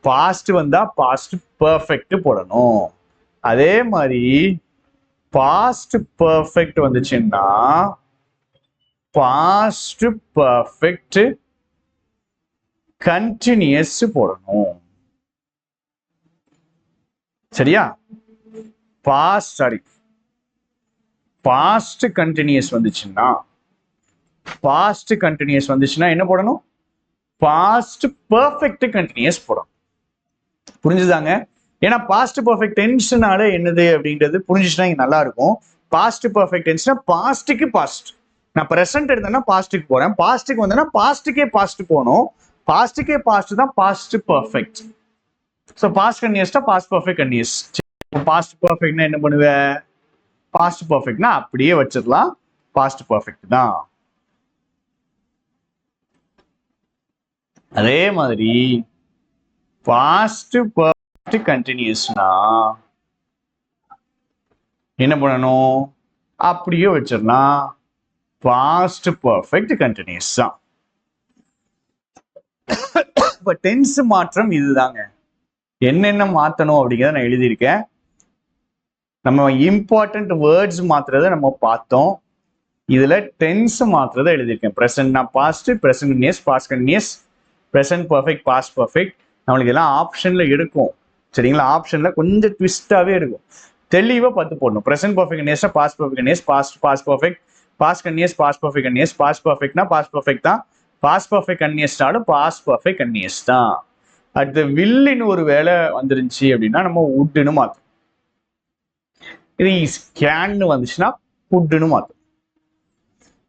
பாஸ்ட் வந்தா பாஸ்ட் பர்ஃபெக்ட் போடணும். அதே மாதிரி பாஸ்ட் பர்ஃபெக்ட் வந்துச்சுன்னா பாஸ்ட் பர்ஃபெக்ட் கண்டினியூஸ் போடணும். சரியா, பாஸ்ட் கண்டினியூஸ் வந்துச்சுன்னா, பாஸ்ட் கண்டினியூஸ் வந்துச்சுன்னா என்ன போடணும், பாஸ்ட் பர்ஃபெக்ட் கண்டினியூஸ் போடணும். புரிஞ்சுதாங்க? ஏன்னா பாஸ்ட் பர்ஃபெக்ட் டென்ஸ்னால என்னது அப்படின்றது புரிஞ்சுச்சுன்னா இங்க நல்லா இருக்கும். பாஸ்ட் பர்ஃபெக்ட் டென்ஸ்னா பாஸ்ட்டுக்கு பாஸ்ட், நான் பிரசன்ட் எடுத்தேன்னா பாஸ்ட்டுக்கு போறேன், பாஸ்ட்டுக்கு வந்தேன்னா பாஸ்ட்டுக்கே பாஸ்ட் போகணும். பாஸ்ட்டுக்கே பாஸ்ட் தான் பாஸ்ட் பர்ஃபெக்ட். ஸோ பாஸ்ட் கண்டினியூஸ்னா பாஸ்ட் பர்ஃபெக்ட் கண்டினியூஸ். பாஸ்ட் பர்ஃபெக்ட்னா என்ன பண்ணுவேன், பாஸ்ட் பர்ஃபெக்ட்னா அப்படியே வச்சிடலாம், பாஸ்ட் பர்ஃபெக்ட் தான். அதே மாதிரி பாஸ்ட் பர்ஃபெக்ட் கண்டினியூஸ்னா என்ன பண்ணணும், அப்படியே வச்சிடலாம், பாஸ்ட் பர்ஃபெக்ட் கண்டினியூஸ் தான். இப்ப டென்ஸ் மாற்றம் இதுதாங்க. என்னென்ன மாத்தணும் அப்படிங்கிறத நான் எழுதியிருக்கேன். நம்ம இம்பார்ட்டன்ட் வேர்ட்ஸ் மாத்துறதை நம்ம பார்த்தோம். இதுல டென்ஸ் மாத்துறதை எழுதியிருக்கேன். ப்ரெசன்ட்னா past, present continuous, past continuous, present perfect, past perfect. நம்மளுக்கு எல்லாம் ஆப்ஷன்ல இருக்கும். சரிங்களா? ஆப்ஷன்ல கொஞ்சம் ட்விஸ்டாவே இருக்கும். தெளிவா பார்த்து போடணும். Present perfect continuous, past perfect continuous, past perfect, past continuous, past perfect continuous, past பர்ஃபெக்ட்னா பாஸ்ட் பர்ஃபெக்ட் தான், பாஸ்ட் பர்ஃபெக்ட் கண்டினியூஸ்னாலும் பாஸ்ட் பர்ஃபெக்ட் கண்டினியூஸ் தான். அடுத்து வில்லுன்னு ஒரு வேலை வந்துருந்துச்சு அப்படின்னா நம்ம உட்டுன்னு மாத்தணும். இது கேன்னு வந்துச்சுன்னா புட்டுன்னு மாத்தணும்.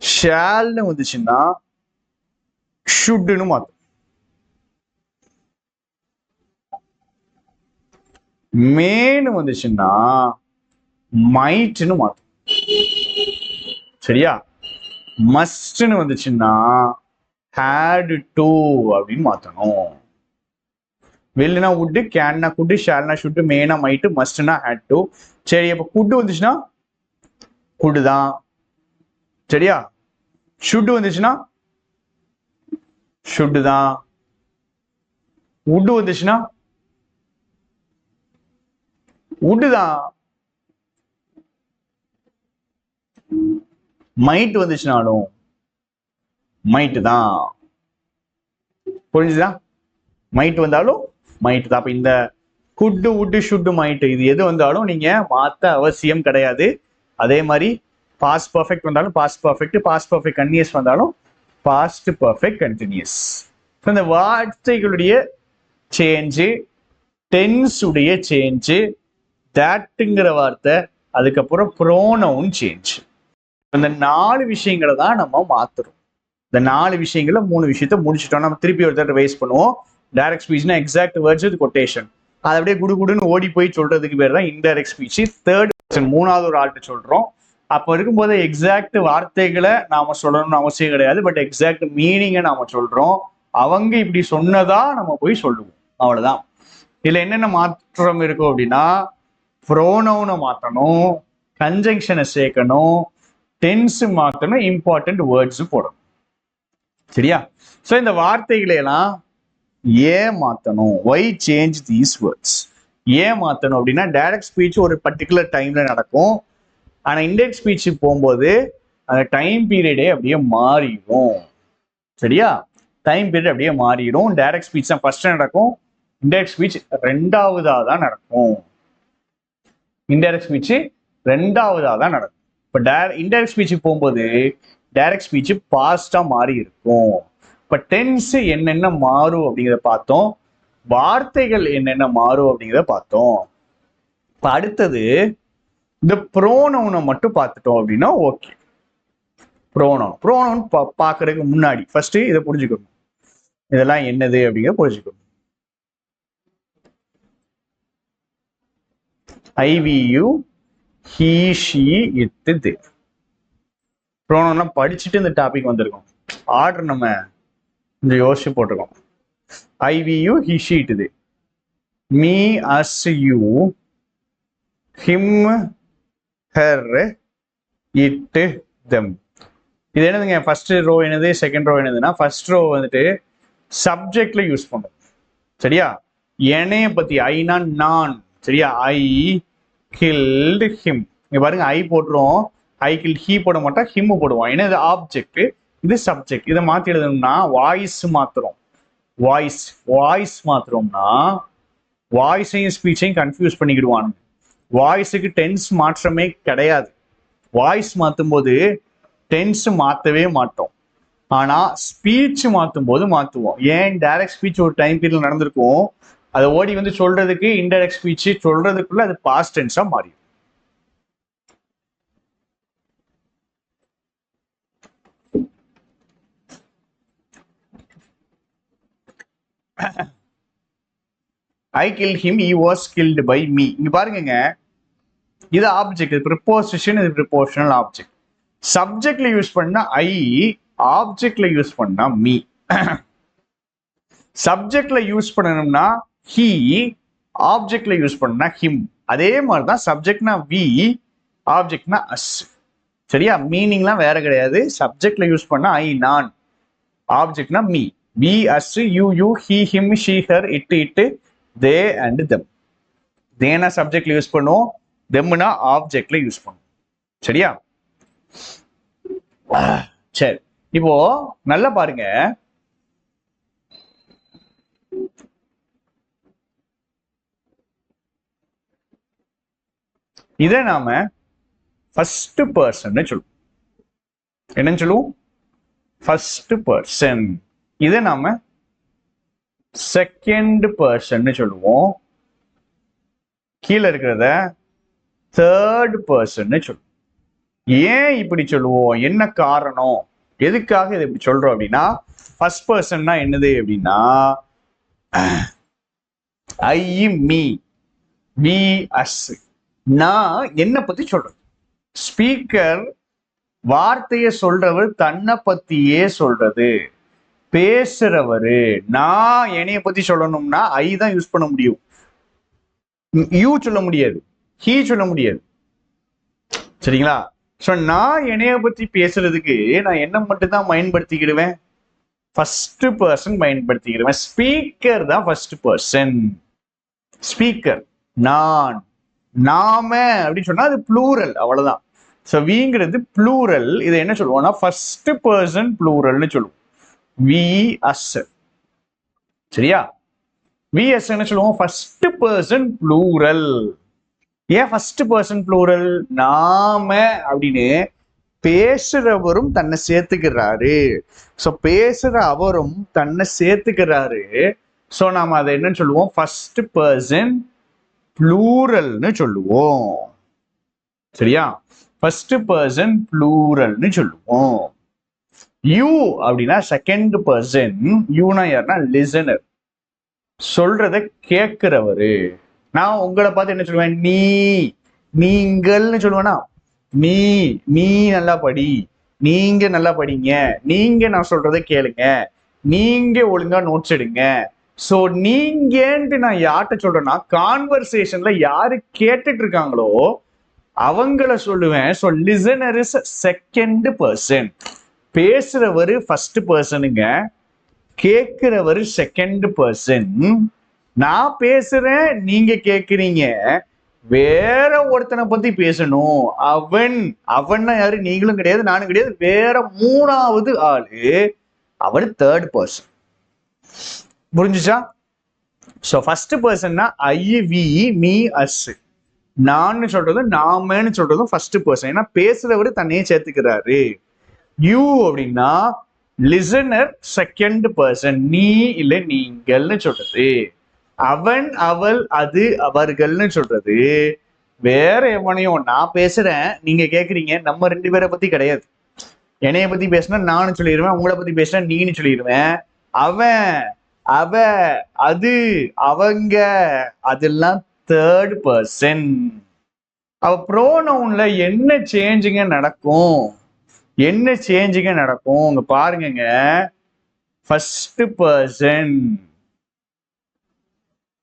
ஷால்னு வந்துச்சுன்னா ஷுட்னு மாத்தணும். மேன்னு வந்துச்சுன்னா மைட்னு மாத்தணும். சரியா? மஸ்ட்னு வந்துச்சுன்னா ஹேட் டு அப்படின்னு மாத்தணும். வில்லுனா உட்டு, கேன்னா good, ஷால்னா shoot, Mena மைட்டு, மஸ்ட்னா had to. சரி, அப்ப குட்டு வந்துச்சுன்னா குட்டு தான். சரியா? ஷுட்டு வந்துச்சுன்னா ஷுட்டு தான். உட்டு வந்துச்சுன்னா உட்டு தான். மைட் வந்துச்சுனாலும் மைட்டு தான். புரிஞ்சுதா? மைட் வந்தாலும் மைட் தான். அப்ப இந்த குட்டு, உட்டு, ஷுட்டு, மைட் இது எது வந்தாலும் நீங்க மாத்த அவசியம் கிடையாது. அதே மாதிரி பாஸ்ட் பர்ஃபெக்ட் வந்தாலும் past perfect, past perfect continuous வந்தாலும் பாஸ்ட் பர்ஃபெக்ட் கண்டினியூஸ். இந்த வார்த்தைகளுடைய சேஞ்சு, டென்ஸ் உடைய சேஞ்சு, தட்ங்கிற வார்த்தை, அதுக்கப்புறம் ப்ரோனவுன் சேஞ்ச். இந்த 4 விஷயங்களை தான் நம்ம மாத்துறோம். இந்த 4 விஷயங்கள 3 விஷயத்த முடிச்சுட்டோம். நம்ம திருப்பி ஒரு தடவை ரிவைஸ் பண்ணுவோம். டைரக்ட் ஸ்பீச்னா எக்ஸாக்ட் வேர்ட்ஸ் வித் கொட்டேஷன். அதை அப்படியே குடுன்னு ஓடி போய் சொல்றதுக்கு பேர் தான் இன்டைரக்ட் ஸ்பீச். தேர்ட் பர்சன், மூணாவது ஒரு ஆள்கிட்ட சொல்றோம். அப்போ இருக்கும்போது எக்ஸாக்ட் வார்த்தைகளை நாம சொல்லணும்னு அவசியம் கிடையாது. பட் எக்ஸாக்ட் மீனிங்கை நாம சொல்றோம். அவங்க இப்படி சொன்னதா நம்ம போய் சொல்லுவோம். அவ்வளவுதான். இதுல என்னென்ன மாற்றம் இருக்கும் அப்படின்னா, ப்ரோனவுனை மாற்றணும், கன்ஜங்ஷனை சேர்க்கணும், டென்ஸ் மாற்றணும், இம்பார்ட்டன்ட் வேர்ட்ஸ் போடணும். சரியா? ஸோ இந்த வார்த்தைகளை எல்லாம் ஏன் மாற்றணும்? வை சேஞ்ச் தீஸ் வேர்ட்ஸ்? ஏன் மாற்றணும் அப்படின்னா, டைரக்ட் ஸ்பீச் ஒரு பர்டிகுலர் டைம்ல நடக்கும். ஆனால் இன்டைரக்ட் ஸ்பீச் போகும்போது அந்த டைம் பீரியடே அப்படியே மாறிடும். சரியா? டைம் பீரியட் அப்படியே மாறிடும். டைரக்ட் ஸ்பீச் தான் ஃபர்ஸ்ட் நடக்கும், இன்டைரக்ட் ஸ்பீச் ரெண்டாவதா தான் நடக்கும். இன்டைரக்ட் ஸ்பீச் ரெண்டாவதா தான் நடக்கும். இப்போ இன்டைரக்ட் ஸ்பீச் போகும்போது டைரக்ட் ஸ்பீச் பாஸ்டா மாறி இருக்கும். இப்போ டென்ஸ் என்னென்ன மாறும் அப்படிங்கிறத பார்த்தோம். வார்த்தைகள் என்னென்ன மாறும் அப்படிங்கிறத பார்த்தோம். இப்போ அடுத்தது இந்த ப்ரோனவுனை மட்டும் பார்த்துட்டோம் அப்படின்னா ஓகே. ப்ரோனவுன் பார்க்கறதுக்கு முன்னாடி ஃபர்ஸ்ட் இதை புரிஞ்சுக்கணும். இதெல்லாம் என்னது அப்படிங்கிறத புரிஞ்சுக்கணும். I, we, you, he, she, it, they. ப்ரோனவுன்லாம் படிச்சுட்டு இந்த டாபிக் வந்திருக்கோம். ஆர்டர் நம்ம இந்த யோசிச்சு போட்டிருக்கோம். I, we, you, he, she, it, they. Me, us, you, him, her, it, them. இது என்னதுங்க? ஃபர்ஸ்ட் ரோ என்னது, செகண்ட் ரோ என்னதுன்னா, ஃபர்ஸ்ட் ரோ வந்துட்டு சப்ஜெக்ட்ல யூஸ் பண்ணும். சரியா? என்னைய பத்தி, ஐனா நான். சரியா? ஐ கில்ட் ஹிம். இங்க பாருங்க, ஐ போட்டுரும். ஐ கில்ட் ஹீ போட மாட்டோம், ஹிம் போடுவோம். ஏன்னா இது ஆப்ஜெக்ட், இது சப்ஜெக்ட். இதை மாத்தி எழுதணும்னா வாய்ஸ் மாத்துறோம். வாய்ஸ் மாத்துறோம்னா வாய்ஸையும் ஸ்பீச்சையும் கன்ஃபியூஸ் பண்ணிக்கிடுவானுங்க. வாய்ஸுக்கு டென்ஸ் மாற்றமே கிடையாது. வாய்ஸ் மாற்றும் போது டென்ஸ் மாற்றவே மாட்டோம். ஆனா ஸ்பீச் மாற்றும் போது மாற்றுவோம். ஏன்? டைரக்ட் ஸ்பீச் ஒரு டைம் பீரியட் நடந்திருக்கும், அதை ஓடி வந்து சொல்றதுக்கு இன்டைரக்ட் ஸ்பீச் சொல்றதுக்குள்ள அது பாஸ்ட் டென்ஸா மாறிடும். I killed him, he was killed by me. இங்க பாருங்க, இது ஆப்ஜெக்ட், ப்ரிப்போசிஷன், இது ப்ரிப்போஷனல் ஆப்ஜெக்ட். சப்ஜெக்ட்ல யூஸ் பண்ணா ஐ, ஆப்ஜெக்ட்ல யூஸ் பண்ணா மீ. சப்ஜெக்ட்ல யூஸ் பண்ணணும்னா ஹி, ஆப்ஜெக்ட்ல யூஸ் பண்ணா ஹிம். அதே மாதிரிதான் சப்ஜெக்ட்னா வி, ஆப்ஜெக்ட்னா அஸ். சரியா? மீனிங்லாம் வேற கிடையாது. சப்ஜெக்ட்ல யூஸ் பண்ணா ஐ, நான். ஆப்ஜெக்ட்னா me. We, us, you, you, he, him, she, her, it, they and them. தேனா சப்ஜெக்ட்ல யூஸ் பண்ணுவோம், தெம்னா ஆப்ஜெக்ட்ல யூஸ் பண்ணும். சரியா? சரி, இப்போ நல்லா பாருங்க. இதை நாம ஃபர்ஸ்ட் பர்சன் சொல்லுவோம். என்னன்னு சொல்லுவோம்? First person. இதை நாம செகண்ட் பர்சன் சொல்லுவோம். கீழே இருக்கிறத தேர்ட் பர்சன் சொல்லுவோம். ஏன் இப்படி சொல்லுவோம்? என்ன காரணம்? எதுக்காக இதை இப்படி சொல்றோம் அப்படின்னா, ஃபர்ஸ்ட் பர்சன்னா என்னது அப்படின்னா, ஐ மீ, வி அஸ். நான் என்ன பத்தி சொல்றேன். ஸ்பீக்கர் வார்த்தையை சொல்றவர் தன்னை பத்தியே சொல்றது. பேசுறவரு நான் என்னைய பத்தி சொல்லணும்னா ஐ தான் யூஸ் பண்ண முடியும். யூ சொல்ல முடியாது, ஹீ சொல்ல முடியாது. சரிங்களா? ஸோ நான் என்னைய பத்தி பேசுறதுக்கு நான் என்ன மட்டும் தான் பயன்படுத்திக்கிடுவேன்? ஃபர்ஸ்ட் பர்சன் பயன்படுத்திக்கிடுவேன். ஸ்பீக்கர் தான் ஃபர்ஸ்ட் பர்சன். ஸ்பீக்கர் நான், நாம அப்படின்னு சொன்னா அது ப்ளூரல், அவ்வளவுதான். ஸோ விங்கிறது ப்ளூரல். இதை என்ன சொல்லுவோம்னா ஃபர்ஸ்ட் பர்சன் ப்ளூரல்னு சொல்லுவோம். We us. சரியா? வி அஸ் என்ன சொல்லுவோம்? First person plural. ஏன் ஃபர்ஸ்ட் பர்சன் ப்ளூரல்? நாம அப்படின்னு பேசுறவரும் தன்னை சேர்த்துக்கிறாரு. ஸோ பேசுற அவரும் தன்னை சேர்த்துக்கிறாரு. ஸோ நாம அதை என்னன்னு சொல்லுவோம்? ஃபர்ஸ்ட் பர்சன் ப்ளூரல்னு சொல்லுவோம். சரியா? ஃபர்ஸ்ட் பர்சன் ப்ளூரல்னு சொல்லுவோம். யூ அப்படின்னா செகண்ட் பர்சன். யூனா யாருன்னா லிசனர், சொல்றத கேட்கிறவரு. நான் உங்களை பார்த்து என்ன சொல்லுவேன்? நீ, நீங்கள்னு சொல்லுவேனா? நீ, நீ நல்லா படி, நீங்க நல்லா படிங்க, நீங்க நான் சொல்றதை கேளுங்க, நீங்க ஒழுங்கா நோட்ஸ் எடுங்க. ஸோ நீங்கன்ட்டு நான் யார்கிட்ட சொல்றேன்னா, கான்வர்சேஷன்ல யாரு கேட்டுட்டு இருக்காங்களோ அவங்கள சொல்லுவேன். So listener is second person. பேசுறவரு ஃபர்ஸ்ட் பர்சனுங்க, கேட்கிறவரு செகண்ட் பர்சன். நான் பேசுறேன், நீங்க கேட்கிறீங்க. வேற ஒருத்தனை பத்தி பேசணும். அவன், அவன்னா யாரு? நீங்களும் கிடையாது, நானும் கிடையாது, வேற மூணாவது ஆளு. அவர் தேர்ட் பர்சன். புரிஞ்சுச்சா? ஸோ ஃபர்ஸ்ட் பர்சன்னா ஐ, வி, மீ, அஸ். நான் சொல்றதும் நாமன்னு சொல்றதும் ஃபர்ஸ்ட் பர்சன். ஏன்னா பேசுறவரு தன்னையே சேர்த்துக்கிறாரு. யூ அப்படின்னா லிசனர் செகண்ட் பர்சன். நீ இல்ல நீங்கள்னு சொல்றது. அவன், அவள், அது, அவர்கள்னு சொல்றது வேற எவனையும். நான் பேசுறேன், நீங்க கேக்குறீங்க, நம்ம ரெண்டு பேரை பத்தி கிடையாது. என்னைய பத்தி பேசினா நானும் சொல்லிடுவேன், உங்களை பத்தி பேசினா நீன்னு சொல்லிடுவேன். அவன், அவ, அது, அவங்க, அதெல்லாம் தேர்ட் பர்சன். அவ ப்ரோனவுன்ல என்ன சேஞ்சுங்க நடக்கும்? என்ன சேஞ்சுங்க நடக்கும்? உங்க பாருங்க. ஃபர்ஸ்ட் பர்சன்,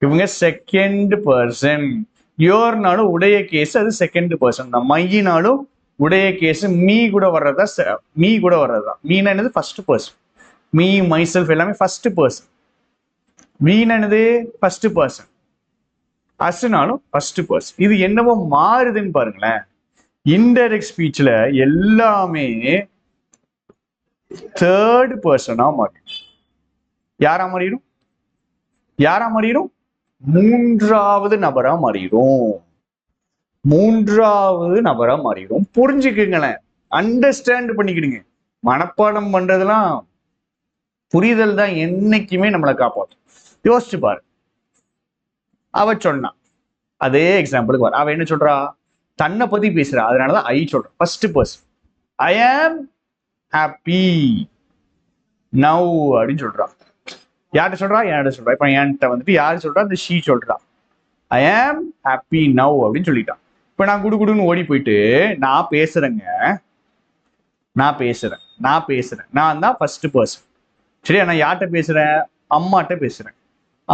இவங்க செகண்ட் பர்சன். யோர்னாலும் உடைய கேஸ், அது செகண்ட் பர்சன் தான். மையினாலும் உடைய கேஸ், மீ கூட வர்றதா, மீ கூட வர்றதா. மீனா என்னது? First person. Me, myself எல்லாமே ஃபர்ஸ்ட் பர்சன். மீனா என்னது? First person. அஸ்னாலும் ஃபர்ஸ்ட் பர்சன். இது என்னவோ மாறுதுன்னு பாருங்களேன். இன்டைரக்ட் ஸ்பீச்ல எல்லாமே தேர்ட் பர்சனா மாறிடும். யாரா மாறிடும்? யாரா மாறிடும்? மூன்றாவது நபரா மாறிடும். மூன்றாவது நபரா மாறிடும். புரிஞ்சுக்குங்களேன், அண்டர்ஸ்டாண்ட் பண்ணிக்கிடுங்க. மனப்பாடம் பண்றதெல்லாம் புரிதல் தான் என்னைக்குமே நம்மளை காப்பாற்றும். யோசிச்சு பாரு. அவ சொன்னா, அதே எக்ஸாம்பிளுக்கு வர. அவ என்ன சொல்றா? தன்னை பத்தி பேசுறா, அதனாலதான் ஐ சொல்றா. First person. I am happy now அப்படின்னு சொல்றா. யார்கிட்ட சொல்றா? என்கிட்ட சொல்றா. இப்ப என்கிட்ட வந்துட்டு யாரு சொல்றா? இந்த ஷீ சொல்றா. ஐ ஆம் ஹாப்பி நவ் அப்படின்னு சொல்லிட்டான். இப்ப நான் குடுகுடுன்னு ஓடி போயிட்டு நான் பேசுறேங்க, நான் பேசுறேன், நான் பேசுறேன், நான் தான் ஃபர்ஸ்ட் பர்சன். சரியா? நான் யார்கிட்ட பேசுறேன்? அம்மாட்ட பேசுறேன்.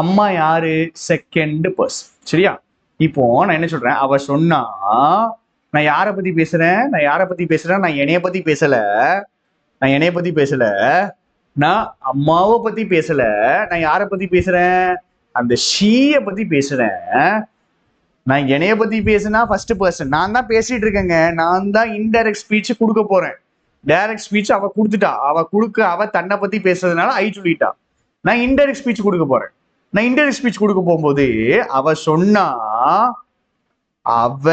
அம்மா யாரு? Second person. சரியா? இப்போ நான் என்ன சொல்றேன்? அவ சொன்னா, நான் யாரை பத்தி பேசுறேன்? நான் யாரை பத்தி பேசுறேன்? நான் என்னைய பத்தி பேசல, நான் என்னைய பத்தி பேசல, நான் அம்மாவை பத்தி பேசல. நான் யாரை பத்தி பேசுறேன்? அந்த ஷீய பத்தி பேசுறேன். நான் என்னைய பத்தி பேசுனா ஃபர்ஸ்ட் பர்சன், நான் தான் பேசிட்டு இருக்கேங்க. நான் தான் இன்டைரக்ட் ஸ்பீச் கொடுக்க போறேன். டைரக்ட் ஸ்பீச் அவ கொடுத்துட்டா, அவ தன்னை பத்தி பேசுறதுனால ஐ சொல்லிட்டா. நான் இன்டைரக்ட் ஸ்பீச் கொடுக்க போறேன். நான் இன்டைரக்ட் ஸ்பீச் கொடுக்க போகும்போது அவ சொன்னா, அவ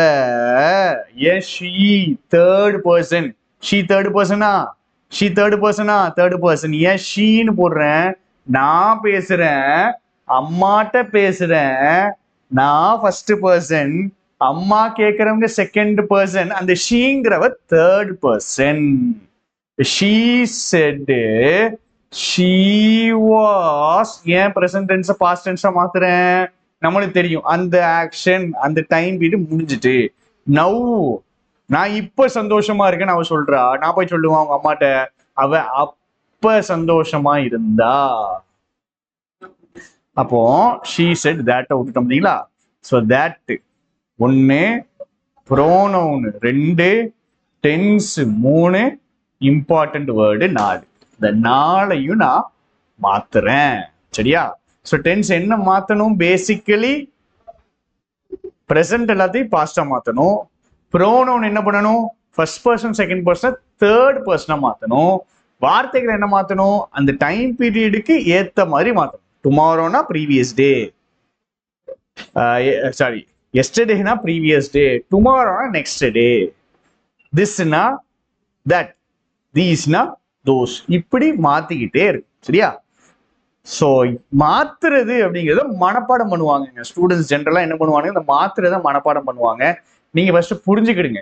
ஏன் she third person, she third பர்சனா, ஷீ தேர்ட் பர்சனா, தேர்ட் பர்சன், ஏன் ஷீன்னு போடுறேன். நான் பேசுறேன், அம்மாட்ட பேசுறேன், நான் ஃபர்ஸ்ட் பர்சன், அம்மா கேட்கறவங்க செகண்ட் பர்சன், அந்த ஷீங்கிறவ third person. She said, she was, ஏன் பிரசன்ட் டென்ஸ் பாஸ்ட் டென்ஸா மாத்துறேன், நம்மளுக்கு தெரியும் அந்த ஆக்ஷன் அந்த டைம் பீரியட் முடிஞ்சிட்டு. நவ் நான் இப்ப சந்தோஷமா இருக்கேன்னு அவ சொல்றா. நான் போய் சொல்லுவேன் அவங்க அம்மாட்ட, அவ அப்ப சந்தோஷமா இருந்தா. அப்போ ஷீ செட் தட் விட்டுட்டோம் பார்த்தீங்களா. ஸோ தட் ஒன்று, ப்ரோனவுன் 2, டென்ஸ் 3, இம்பார்ட்டன்ட் வேர்டு 4. இந்த 4ஐயும் நான் மாத்துறேன். சரியா? ஸோ டென்ஸ் என்ன மாத்தணும், பேசிக்கலி ப்ரெசன்ட் எல்லாத்தையும் பாஸ்டா மாத்தணும். ப்ரோனவுன் என்ன பண்ணணும், first person second person third பர்சனா மாத்தணும். வார்த்தைகள் என்ன மாத்தணும், அந்த டைம் பீரியடுக்கு ஏத்த மாதிரி மாத்தணும். டுமாரோனா ப்ரீவியஸ் டே, சாரி எஸ்டர்டேனா ப்ரீவியஸ் டே, டுமாரோனா நெக்ஸ்ட் டே, திஸ்னா தட், தீஸ்னா தோஸ், இப்படி மாத்திக்கிட்டே இருக்கு. சரியா? ஸோ மாத்துறது அப்படிங்கிறத மனப்பாடம் பண்ணுவாங்க ஸ்டூடெண்ட்ஸ். ஜென்ரலா என்ன பண்ணுவாங்க, இந்த மாத்துறத மனப்பாடம் பண்ணுவாங்க. நீங்க ஃபர்ஸ்ட் புரிஞ்சுக்கிடுங்க.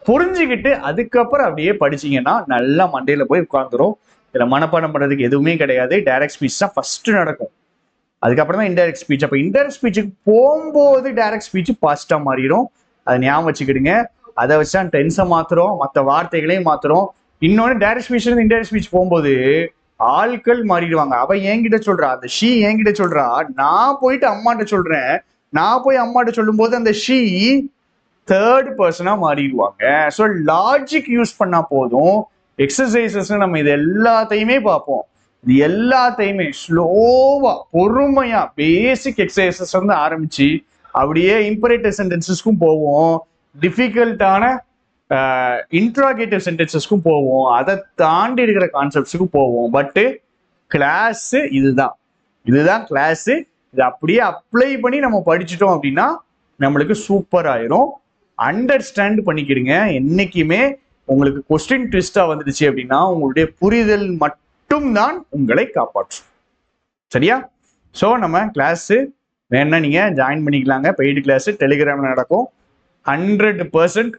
புரிஞ்சுக்கிட்டு அதுக்கப்புறம் அப்படியே படிச்சீங்கன்னா நல்லா மண்டையில போய் உட்காந்துரும். இதுல மனப்பாடம் பண்றதுக்கு எதுவுமே கிடையாது. டைரக்ட் ஸ்பீச் தான் ஃபர்ஸ்ட் நடக்கும், அதுக்கப்புறம் தான் இன்டைரக்ட் ஸ்பீச். அப்ப இன்டைரக்ட் ஸ்பீச்சுக்கு போகும்போது டைரக்ட் ஸ்பீச் பாசிட்டா மாறிடும். அதை ஞாபகம் வச்சுக்கிடுங்க. அதை வச்சு தான் டென்ஸை மாத்துறோம், மற்ற வார்த்தைகளையும் மாத்துறோம். இன்னொன்னு டைரக்ட் ஸ்பீச்ல இருந்து இன்டைரக்ட் ஸ்பீச் போகும்போது ஆட்கள் மாறிடுவாங்க. அவ என்கிட்ட சொல்றா, அந்த ஷீ என்கிட்ட சொல்றா, நான் போயிட்டு அம்மாட்ட சொல்றேன். நான் போய் அம்மாட்ட சொல்லும் போது அந்த ஷீ தேர்ட் பர்சனா மாறிடுவாங்க. ஸோ லாஜிக் யூஸ் பண்ணா போதும். எக்ஸசைசஸ் நம்ம இது எல்லாத்தையுமே பார்ப்போம். இது எல்லாத்தையுமே ஸ்லோவா பொறுமையா பேசிக் எக்ஸசைசஸ் வந்து ஆரம்பிச்சு அப்படியே இம்பரேட்டிவ் சென்டென்சஸ்க்கும் போவோம், டிஃபிகல்ட்டான இன்ட்ராகேட்டிவ் சென்டென்சஸ்க்கும் போவோம், அதை தாண்டி இருக்கிற கான்செப்ட்ஸுக்கும் போவோம். பட்டு கிளாஸ் இதுதான் கிளாஸ். இதை அப்படியே அப்ளை பண்ணி நம்ம படிச்சுட்டோம் அப்படின்னா நம்மளுக்கு சூப்பர் ஆயிரும். அண்டர்ஸ்டாண்ட் பண்ணிக்கிடுங்க. என்னைக்குமே உங்களுக்கு கொஸ்டின் ட்விஸ்டா வந்துடுச்சு அப்படின்னா உங்களுடைய புரிதல் மட்டும்தான் உங்களை காப்பாற்றும். சரியா? ஸோ நம்ம கிளாஸ் வேணா நீங்க ஜாயின் பண்ணிக்கலாங்க. பெய்டு கிளாஸ் டெலிகிராம்ல நடக்கும். 100%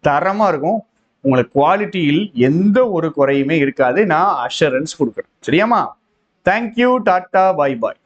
தரமா இருக்கும். உங்களுக்கு குவாலிட்டியில் எந்த ஒரு குறையுமே இருக்காது. நான் அஷூரன்ஸ் கொடுக்குறேன். சரியாமா? தேங்க்யூ, டாட்டா, பாய் பாய்.